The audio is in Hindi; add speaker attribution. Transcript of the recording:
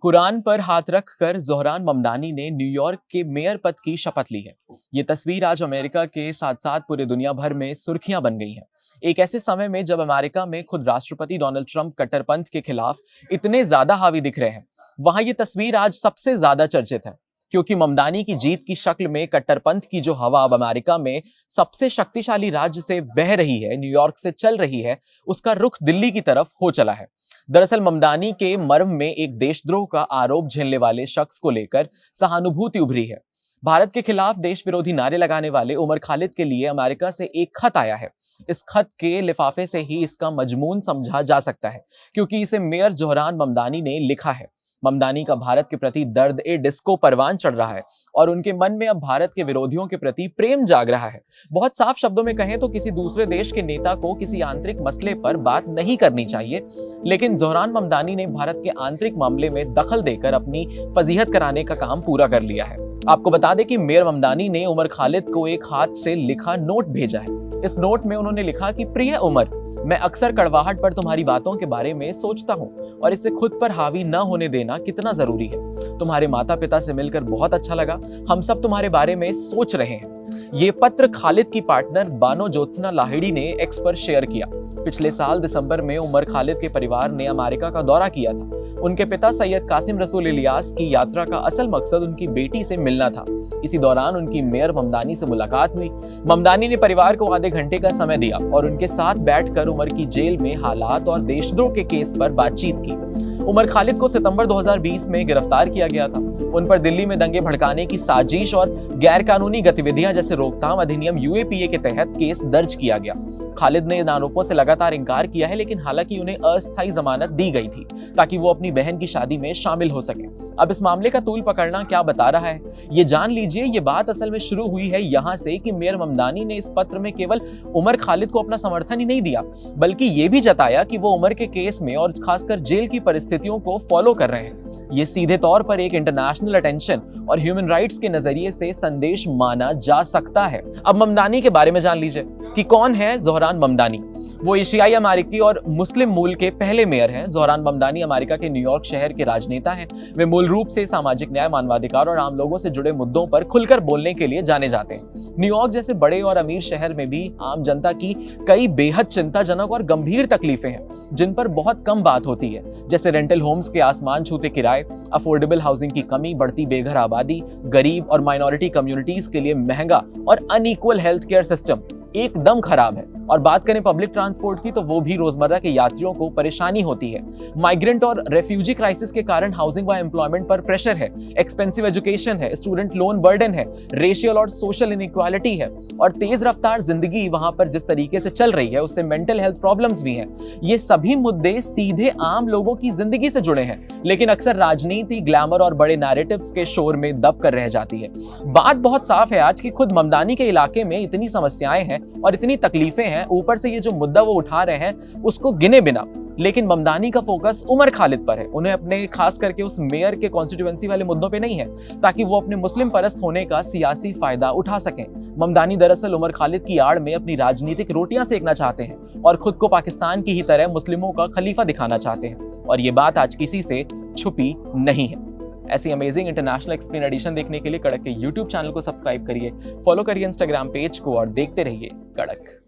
Speaker 1: कुरान पर हाथ रखकर ज़ोहरान ममदानी ने न्यूयॉर्क के मेयर पद की शपथ ली है। ये तस्वीर आज अमेरिका के साथ साथ पूरे दुनिया भर में सुर्खियां बन गई हैं। एक ऐसे समय में जब अमेरिका में खुद राष्ट्रपति डोनाल्ड ट्रंप कट्टरपंथ के खिलाफ इतने ज्यादा हावी दिख रहे हैं, वहां ये तस्वीर आज सबसे ज्यादा चर्चित है, क्योंकि ममदानी की जीत की शक्ल में कट्टरपंथ की जो हवा अब अमेरिका में सबसे शक्तिशाली राज्य से बह रही है, न्यूयॉर्क से चल रही है, उसका रुख दिल्ली की तरफ हो चला है। दरअसल ममदानी के मर्म में एक देशद्रोह का आरोप झेलने वाले शख्स को लेकर सहानुभूति उभरी है। भारत के खिलाफ देश विरोधी नारे लगाने वाले उमर खालिद के लिए अमेरिका से एक खत आया है। इस खत के लिफाफे से ही इसका मजमून समझा जा सकता है, क्योंकि इसे मेयर ज़ोहरान ममदानी ने लिखा है। ममदानी का भारत के प्रति दर्द ए डिस्को परवान चढ़ रहा है और उनके मन में अब भारत के विरोधियों के प्रति प्रेम जाग रहा है। बहुत साफ शब्दों में कहें तो किसी दूसरे देश के नेता को किसी आंतरिक मसले पर बात नहीं करनी चाहिए, लेकिन ज़ोहरान ममदानी ने भारत के आंतरिक मामले में दखल देकर अपनी फजीहत कराने का काम पूरा कर लिया है। आपको बता दें कि मेयर ममदानी ने उमर खालिद को एक हाथ से लिखा नोट भेजा है। इस नोट में उन्होंने लिखा कि प्रिय उमर, मैं अक्सर कड़वाहट पर तुम्हारी बातों के बारे में सोचता हूँ और इसे खुद पर हावी न होने देना कितना जरूरी है। तुम्हारे माता पिता से मिलकर बहुत अच्छा लगा। हम सब तुम्हारे बारे में सोच रहे हैं। ये पत्र खालिद की पार्टनर बानो ज्योत्सना लाहिड़ी ने एक्स पर शेयर किया। पिछले साल दिसंबर में उमर खालिद के परिवार ने अमेरिका का दौरा किया था। उनके पिता सैयद कासिम रसूल इलियास की यात्रा का असल मकसद उनकी बेटी से मिलना था। इसी दौरान उनकी मेयर ममदानी से मुलाकात हुई। ममदानी ने परिवार को आधे घंटे का समय दिया और उनके साथ बैठकर उमर की जेल में हालात और देशद्रोह के केस पर बातचीत की। उमर खालिद को सितंबर 2020 में गिरफ्तार किया गया था। उन पर दिल्ली में दंगे भड़काने की साजिश और गैरकानूनी गतिविधियां जैसे रोकथाम अधिनियम यूएपीए के तहत केस दर्ज किया गया। खालिद ने इन आरोपों से लगातार इनकार किया है, लेकिन हालांकि उन्हें अस्थायी जमानत दी गई थी ताकि वो अपनी बहन की शादी में शामिल हो सके। अब इस मामले का तूल पकड़ना क्या बता रहा है, ये जान लीजिए। ये बात असल में शुरू हुई है यहाँ से कि मेयर ममदानी ने इस पत्र में केवल उमर खालिद को अपना समर्थन ही नहीं दिया, बल्कि ये भी जताया कि वो उमर के केस में और खासकर जेल की परिस्थितियों को फॉलो कर रहे हैं। ये सीधे तौर पर एक इंटरनेशनल अटेंशन और ह्यूमन राइट्स के नजरिए से संदेश माना जा सकता है। अब ममदानी के बारे में जान लीजिए कि कौन है ज़ोहरान ममदानी। वो एशियाई अमेरिकी और मुस्लिम मूल के पहले मेयर हैं। ज़ोहरान ममदानी अमेरिका के न्यूयॉर्क शहर के राजनेता हैं। वे मूल रूप से सामाजिक न्याय, मानवाधिकार और आम लोगों से जुड़े मुद्दों पर खुलकर बोलने के लिए जाने जाते हैं। न्यूयॉर्क जैसे बड़े और अमीर शहर में भी आम जनता की कई बेहद चिंताजनक और गंभीर तकलीफें हैं, जिन पर बहुत कम बात होती है, जैसे रेंटल होम्स के आसमान छूते किराए, अफोर्डेबल हाउसिंग की कमी, बढ़ती बेघर आबादी, गरीब और माइनॉरिटी कम्युनिटीज के लिए महंगा और अनइक्वल हेल्थ केयर सिस्टम एकदम खराब है। और बात करें पब्लिक ट्रांसपोर्ट की, तो वो भी रोजमर्रा के यात्रियों को परेशानी होती है। माइग्रेंट और रेफ्यूजी क्राइसिस के कारण हाउसिंग व एम्प्लॉयमेंट पर प्रेशर है, एक्सपेंसिव एजुकेशन है, स्टूडेंट लोन बर्डन है, रेशियल और सोशल इनइक्वालिटी है, और तेज रफ्तार जिंदगी वहां पर जिस तरीके से चल रही है उससे मेंटल हेल्थ प्रॉब्लम्स भी हैं। ये सभी मुद्दे सीधे आम लोगों की जिंदगी से जुड़े हैं, लेकिन अक्सर राजनीति, ग्लैमर और बड़े नैरेटिव्स के शोर में दब कर रह जाती है। बात बहुत साफ है आज कि खुद ममदानी के इलाके में इतनी समस्याएं हैं और इतनी तकलीफें हैं, ऊपर से ये जो मुद्दा वो उठा रहे हैं उसको गिने बिना। लेकिन ममदानी का फोकस उमर खालिद पर है। उन्हें अपने खास करके उस मेयर के कॉन्स्टिट्यूएंसी वाले मुद्दों पे नहीं है, ताकि वो अपने मुस्लिम परस्त होने का सियासी फायदा उठा सकें। ममदानी दरअसल उमर खालिद की आड़ में अपनी राजनीतिक रोटियां सेकना चाहते हैं और खुद को पाकिस्तान की ही तरह मुस्लिमों का खलीफा दिखाना चाहते हैं, और ये बात आज किसी से छुपी नहीं है। ऐसी अमेजिंग इंटरनेशनल एक्सप्लेन एडिशन देखने के लिए कड़क के YouTube चैनल को सब्सक्राइब करिए, फॉलो करिए इंस्टाग्राम पेज को और देखते रहिए कड़क।